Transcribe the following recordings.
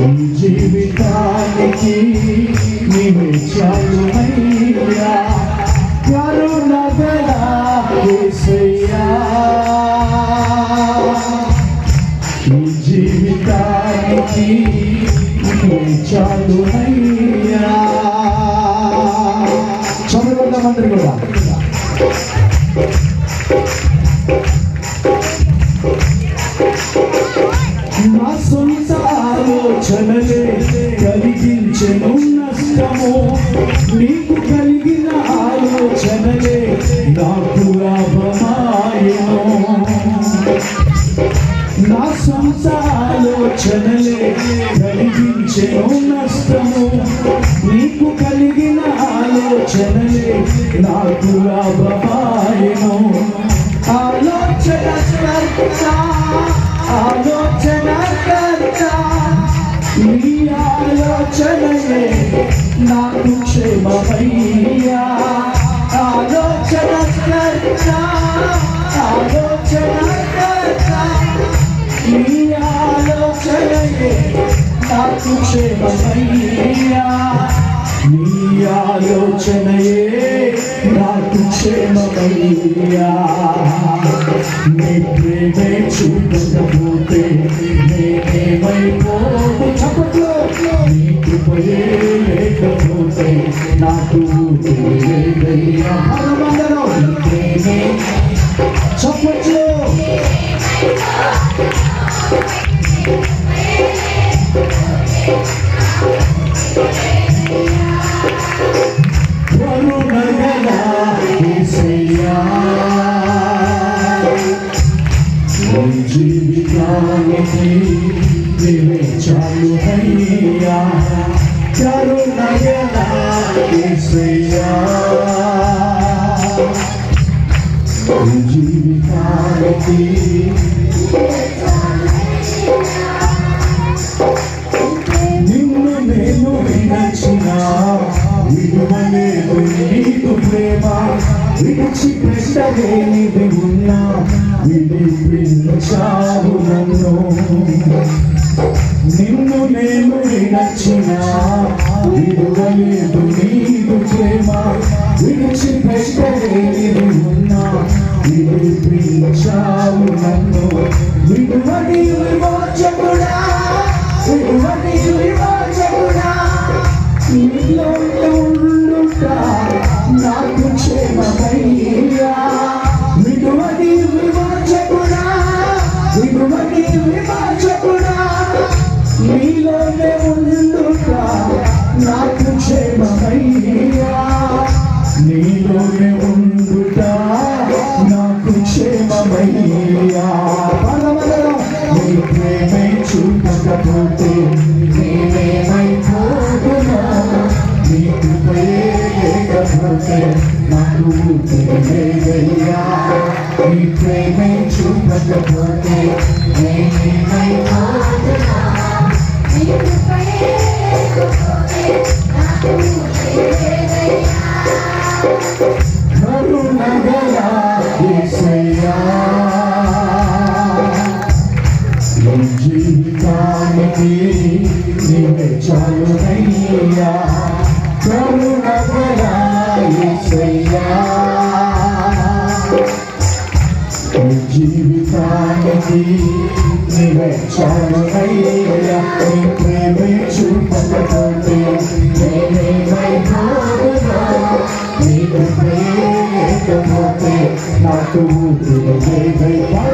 ఈ జీవితానికి నీవే చాలునయ్యా కరుణగల యేసయ్యా ఈ జీవితానికి నీవే చాలునయ్యా చదువుకుందామందరూ కూడా నా సొంత ఆలోచనలే కలిగించెను నష్టము నీకు కలిగిన ఆలోచనలే నాకు లాభమాయను నా సొంత ఆలోచనలే కలిగించెను నష్టము నీకు కలిగిన ఆలోచనలే నాకు లాభమాయను ఆలోచనకర్త నీ ఆలోచనలే నాకు క్షేమమయ్యా ఆలోచనకర్త నీ ఆలోచనలే నాకు క్షేమమయ్యా నీ ఆలోచనయే నాకు క్షేమమయ్యా నీ ప్రేమే చూడకపోతే నేనేమైపోదు చప్పట్లో నీ కృపయే లేకపోతే నాకు లేదయ్యా మనమందరం నీ ప్రేమే చప్పట్లో కరుణగల యేసయ్యా ఈ జీవితానికి నీవే చాలునయ్యా కరుణగల యేసయ్యా ఈ జీవితానికి నిన్ను నేను వినచిన విడువలేదు నీకు ప్రేమ విడిచిపెట్టలేనిది ఉన్నా విడిపించావు నన్ను నిన్ను నేను వినచిన విడువలేదు నీకు ప్రేమ విడిచిపెట్టలేనిది ఉన్నా విడిపించావు నన్ను విడువని విమోచకుడా విడువని విమోచకుడా నీలో ఉండుట నాకు క్షేమమయ్యా విడువని విమోచకుడా విడువని విమోచకుడా నీలోనే ఉండుట నాకు క్షేమమయ్యా నీలోనే ఉండుట నాకు క్షేమమయ్యా నీ ప్రేమే చూపకపోతే నేనేమైపోదునా నీ కృపయే లేకపోతే నాకు లేదయ్యా నీ ప్రేమే చూపకపోతే నేనేమైపోదునా నీ కృపయే లేకపోతే నాకు లేదయ్యా కరుణగల యేసయ్యా ఈ జీవితానికి నీవే చాలునయ్యా కరుణగల యేసయ్యా ఈ జీవితానికి నీవే చాలునయ్యా నీ ప్రేమే చూపకపోతే నేనేమైపోదునా నీ కృపయే లేకపోతే నాకు లేదయ్యా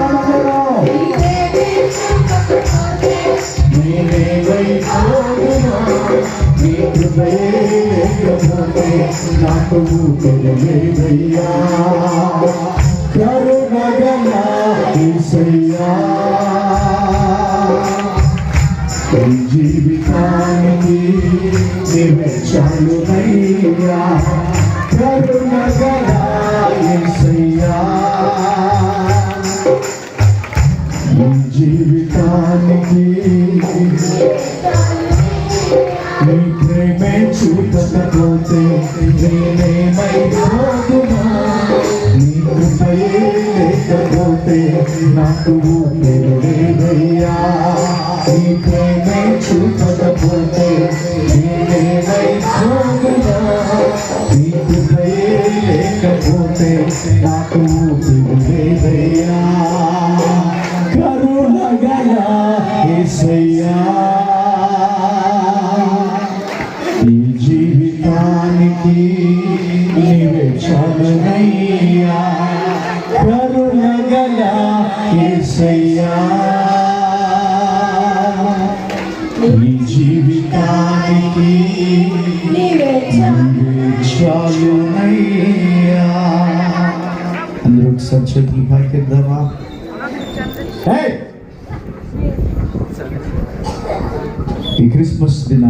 నేనేమైపోదునా నీ కృపయే లేకపోతే నాకు లేదయ్యా కరుణగల యేసయ్యా ఈ జీవితానికి నీవే చాలునయ్యా కరుణగల యేసయ్యా ఈ జీవితానికి నీ ప్రేమే చూపకపోతే నేనేమైపోదునా నీ కృపయే లేకపోతే నాకు ఊపిరిలేదయ్యా. నీ ప్రేమే చూపకపోతే నేనేమైపోగలా. నీ కృపయే లేకపోతే నాకు ఊపిరిలేదయ్యా. కరుణగల యేసయ్యా, ఈ జీవితానికి నీవే చాలునయ్యా. కరుణగల యేసయ్యా, ఈ జీవితానికి నీవే చాలునయ్యా. అందరూ ఒకసారి చేతులు పైకెద్దామా? ఈ క్రిస్మస్ దిన